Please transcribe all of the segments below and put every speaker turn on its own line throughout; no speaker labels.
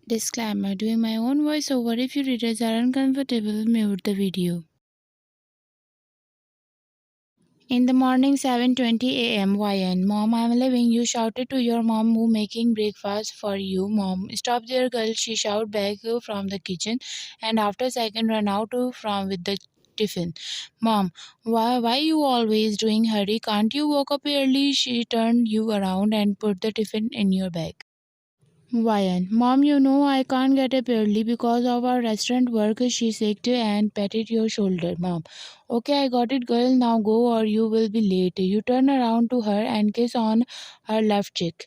Disclaimer: doing my own voiceover. If your readers are uncomfortable, mute the video. In the morning, 7:20 a.m. YN. Mom, I'm leaving. You shouted to your mom who making breakfast for you. Mom, stop there, girl. She shouted back from the kitchen, and after a second ran out from with the tiffin. Mom, why you always doing hurry? Can't you woke up early? She turned you around and put the tiffin in your bag. Ryan, Mom, you know I can't get up early because of our restaurant work. She sick and patted your shoulder. Mom, okay, I got it, girl. Now go or you will be late. You turn around to her and kiss on her left cheek.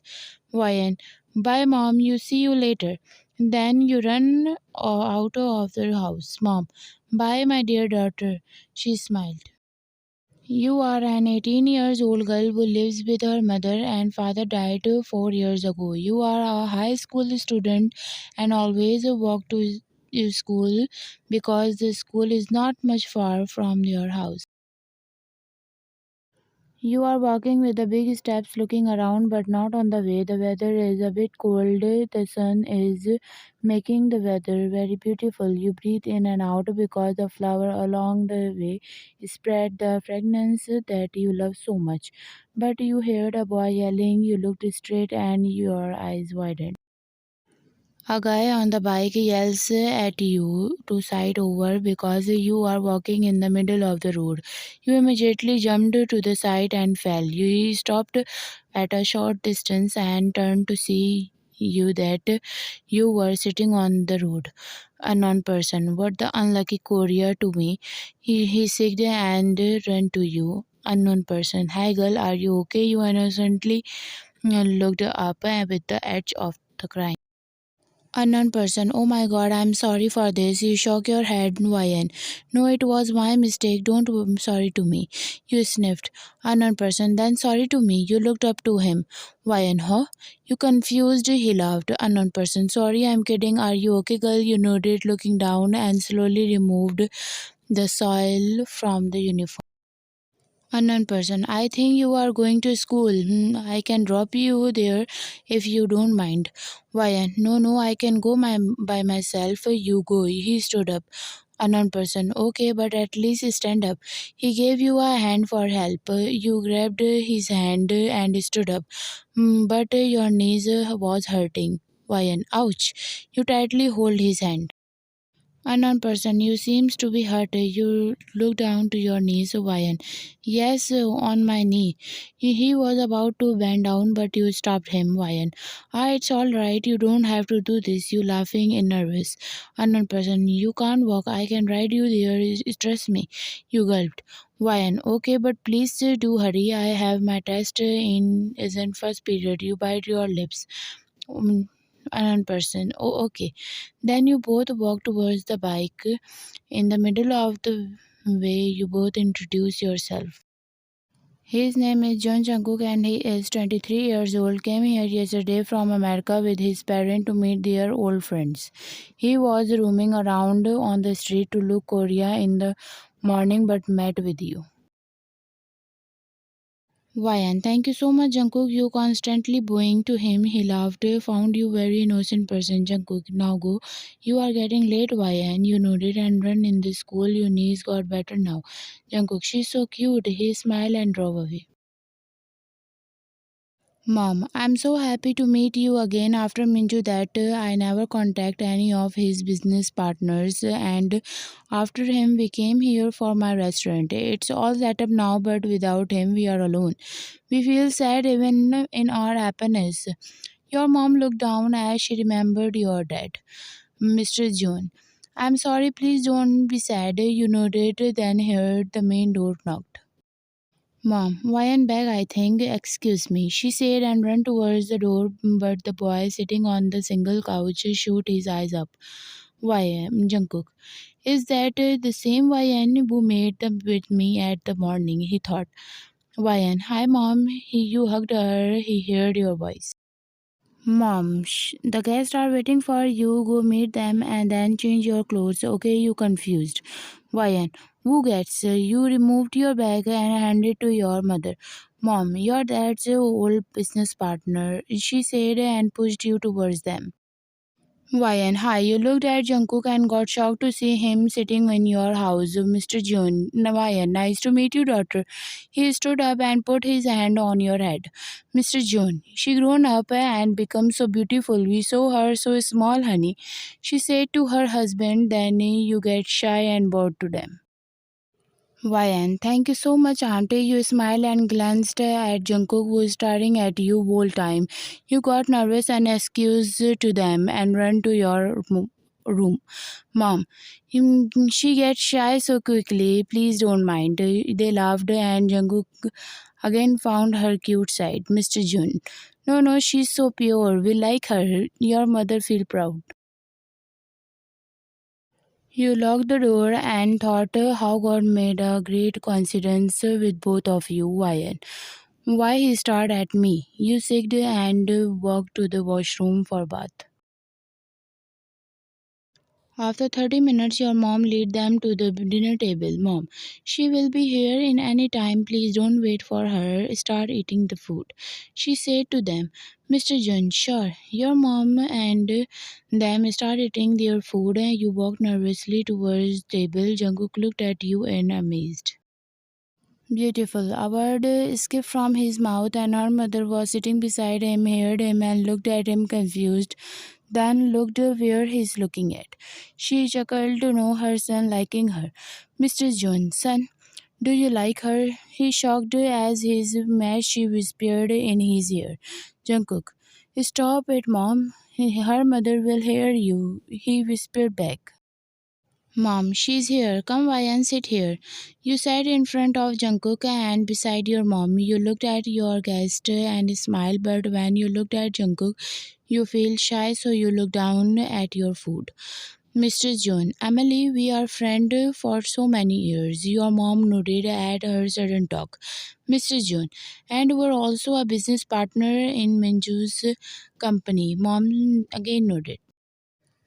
Ryan, bye, Mom. You see you later. Then you run out of the house. Mom, bye, my dear daughter. She smiled. You are an 18 years old girl who lives with her mother and father died 4 years ago. You are a high school student and always walk to school because the school is not much far from your house. You are walking with the big steps looking around but not on the way. The weather is a bit cold. The sun is making the weather very beautiful. You breathe in and out because the flower along the way spread the fragrance that you love so much. But you heard a boy yelling, you looked straight and your eyes widened. A guy on the bike yells at you to side over because you are walking in the middle of the road. You immediately jumped to the side and fell. You stopped at a short distance and turned to see you that you were sitting on the road. Unknown person. What the unlucky courier to me. He signed and ran to you. Unknown person. Hi girl, are you okay? You innocently looked up with the edge of the crime. Unknown person. Oh my god, I'm sorry for this. You shook your head, Ryan. No, it was my mistake. Don't sorry to me. You sniffed. Unknown person. Then sorry to me. You looked up to him. Ryan, huh? You confused. He laughed. Unknown person. Sorry, I'm kidding. Are you okay, girl? You nodded, looking down and slowly removed the soil from the uniform. Unknown person. I think you are going to school. I can drop you there if you don't mind. Ryan. No, no, I can go by myself. You go. He stood up. Unknown person. Okay, but at least stand up. He gave you a hand for help. You grabbed his hand and stood up. But your knees was hurting. Ryan. Ouch. You tightly hold his hand. Unknown person, you seems to be hurt. You look down to your knees, Ryan. Yes, on my knee. He was about to bend down, but you stopped him, Ryan. Ah, it's all right. You don't have to do this. You laughing and nervous. Unknown person, you can't walk. I can ride you there. Trust me. You gulped. Ryan, okay, but please do hurry. I have my test in isn't first period. You bite your lips. Unknown person. Oh, okay. Then you both walk towards the bike. In the middle of the way, you both introduce yourself. His name is John Jungkook and he is 23 years old. Came here yesterday from America with his parents to meet their old friends. He was roaming around on the street to look Korea in the morning but met with you. Why, and thank you so much, Jungkook. You constantly bowing to him. He laughed. Found you very innocent person, Jungkook. Now go. You are getting late, why? And you nodded and run in the school. Your knees got better now. Jungkook, she's so cute. He smiled and drove away. Mom, I'm so happy to meet you again after Minju that I never contact any of his business partners and after him we came here for my restaurant. It's all set up now but without him we are alone. We feel sad even in our happiness. Your mom looked down as she remembered your dad, Mr. Jeon. I'm sorry, please don't be sad. You nodded, then heard the main door knocked. Mom, why and back I think, excuse me, she said and ran towards the door, but the boy sitting on the single couch shoot his eyes up. Why, Jungkook? Is that the same YN who made them with me at the morning? He thought. YN, hi mom. You hugged her. He heard your voice. Mom, the guests are waiting for you. Go meet them and then change your clothes. Okay, you confused. YN, who gets? You removed your bag and handed to your mother. Mom, your dad's old business partner, she said and pushed you towards them. Ryan, hi. You looked at Jungkook and got shocked to see him sitting in your house, Mr. Jeon. Ryan, nice to meet you, daughter. He stood up and put his hand on your head. Mr. Jeon, she grown up and become so beautiful. We saw her so small, honey. She said to her husband, then you get shy and bored to them. Ryan, thank you so much, Auntie. You smiled and glanced at Jungkook, who was staring at you whole time. You got nervous and excused to them and ran to your room. Mom, she gets shy so quickly. Please don't mind. They laughed and Jungkook again found her cute side. Mr. Jun. No, no, she's so pure. We like her. Your mother feel proud. You locked the door and thought how God made a great coincidence with both of you. Why he stared at me? You sigged and walked to the washroom for bath. After 30 minutes, your mom led them to the dinner table. Mom, she will be here in any time. Please don't wait for her. Start eating the food. She said to them, Mr. Jun, sure. Your mom and them start eating their food. You walked nervously towards the table. Jungkook looked at you in amazed. Beautiful. A word escaped from his mouth, and her mother was sitting beside him, heard him, and looked at him confused. Then looked where he's looking at. She chuckled to know her son liking her. Mr. John, son, do you like her? He shocked as his match she whispered in his ear. Jungkook, stop it, mom. Her mother will hear you, he whispered back. Mom, she's here. Come by and sit here. You sat in front of Jungkook and beside your mom. You looked at your guest and smiled, but when you looked at Jungkook, you feel shy, so you look down at your food. Mr. John, Emily, we are friends for so many years. Your mom nodded at her sudden talk. Mr. John, and we're also a business partner in Minju's company. Mom again nodded.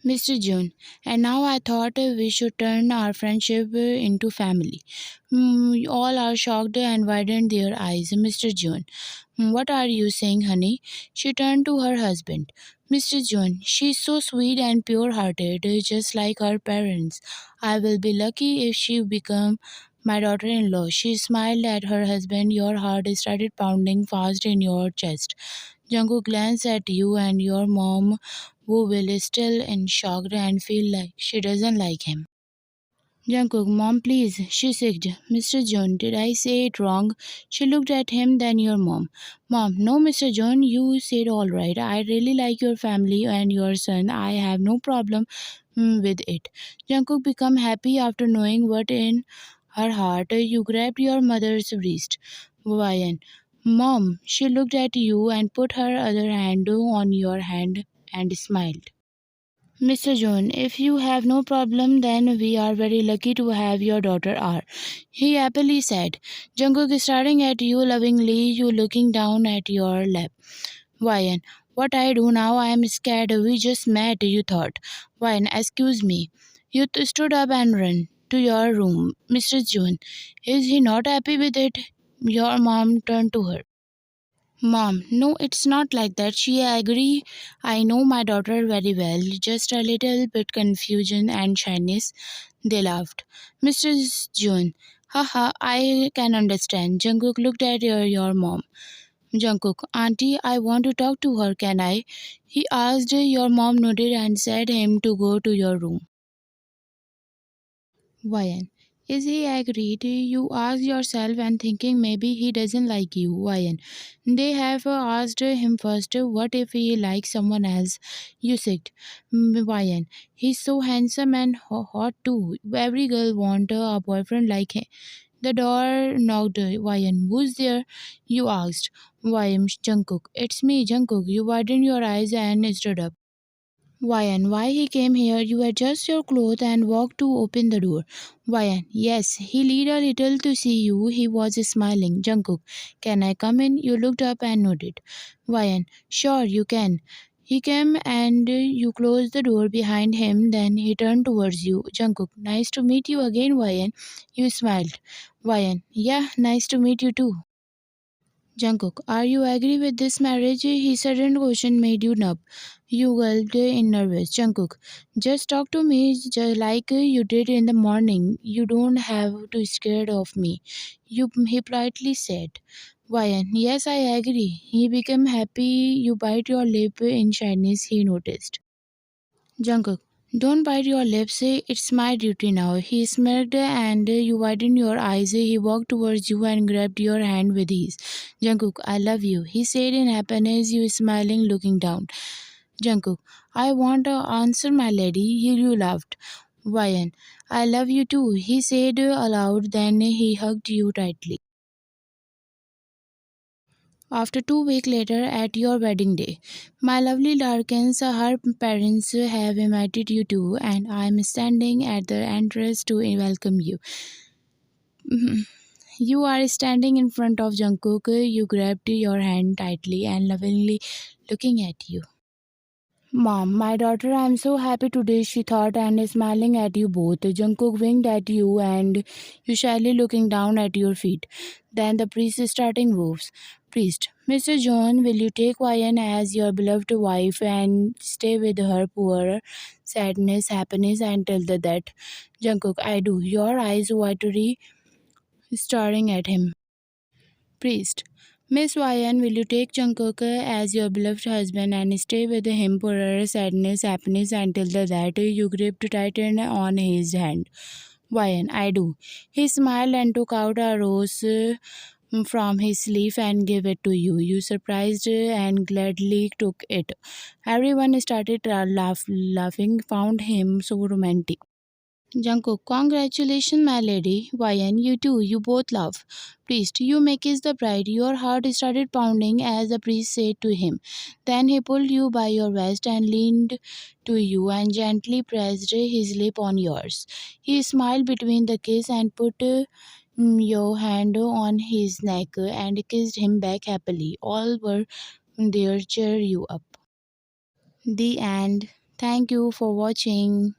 Mr. June, and now I thought we should turn our friendship into family. All are shocked and widened their eyes. Mr. June, what are you saying, honey? She turned to her husband. Mr. June, she's so sweet and pure hearted, just like her parents. I will be lucky if she become my daughter in law. She smiled at her husband. Your heart started pounding fast in your chest. Jungkook glanced at you and your mom, who will still in shock and feel like she doesn't like him. Jungkook, mom, please, she said. Mr. John, did I say it wrong? She looked at him, then your mom. Mom, no, Mr. John, you said all right. I really like your family and your son. I have no problem with it. Jungkook became happy after knowing what in her heart. You grabbed your mother's wrist. Why? Mom, she looked at you and put her other hand on your hand and smiled. Mr. John, if you have no problem, then we are very lucky to have your daughter R. He happily said. Jungkook is staring at you lovingly, you looking down at your lap. Ryan, what I do now, I am scared. We just met, you thought. Ryan, excuse me. You stood up and ran to your room. Mr. John, is he not happy with it? Your mom turned to her. Mom, no, it's not like that. She agree. I know my daughter very well. Just a little bit confusion and shyness. They laughed. Mrs. June, haha, I can understand. Jungkook looked at your mom. Jungkook, auntie, I want to talk to her. Can I? He asked. Your mom nodded and said him to go to your room. Ryan, is he agreed? You ask yourself and thinking maybe he doesn't like you. Ryan, they have asked him first. What if he likes someone else? You said, Ryan, he's so handsome and hot too. Every girl want a boyfriend like him. The door knocked. Ryan, who's there? You asked. Ryan, Jungkook. It's me, Jungkook. You widened your eyes and stood up. Why he came here? You adjust your clothes and walk to open the door. Yes, he leaned a little to see you. He was smiling. Jungkook, can I come in? You looked up and nodded. Sure you can. He came and you closed the door behind him. Then he turned towards you. Jungkook, nice to meet you again, Ryan. You smiled. Yeah, nice to meet you too. Jungkook, are you agree with this marriage? His sudden question made you numb. You gulped in nervous. Jungkook, just talk to me like you did in the morning. You don't have to scared of me. He politely said. Wyan, yes, I agree. He became happy. You bite your lip in shyness, he noticed. Jungkook, don't bite your lips. It's my duty now. He smirked and you widened your eyes. He walked towards you and grabbed your hand with ease. Jungkook, I love you. He said in happiness, you smiling, looking down. Jungkook, I want to answer, my lady. You laughed. Wyan, I love you too. He said aloud, then he hugged you tightly. After 2 weeks later at your wedding day. My lovely Darkens, her parents have invited you too, and I'm standing at the entrance to welcome you. You are standing in front of Jungkook. You grabbed your hand tightly and lovingly looking at you. Mom, my daughter, I'm so happy today, she thought, and smiling at you both. Jungkook winked at you and you shyly looking down at your feet. Then the priest is starting moves. Priest, Mr. John, will you take Ryan as your beloved wife and stay with her poor sadness, happiness until the death? Jungkook, I do. Your eyes watery, staring at him. Priest. Miss Ryan, will you take Jungkook as your beloved husband and stay with him for her sadness, happiness until the that you gripped tight on his hand? Ryan, I do. He smiled and took out a rose from his sleeve and gave it to you. You surprised and gladly took it. Everyone started laughing, found him so romantic. Jungkook, congratulations, my lady. Ryan, you too, you both love. Priest, you may kiss the bride. Your heart started pounding as the priest said to him. Then he pulled you by your waist and leaned to you and gently pressed his lip on yours. He smiled between the kiss and put your hand on his neck and kissed him back happily. All were there cheer you up. The end. Thank you for watching.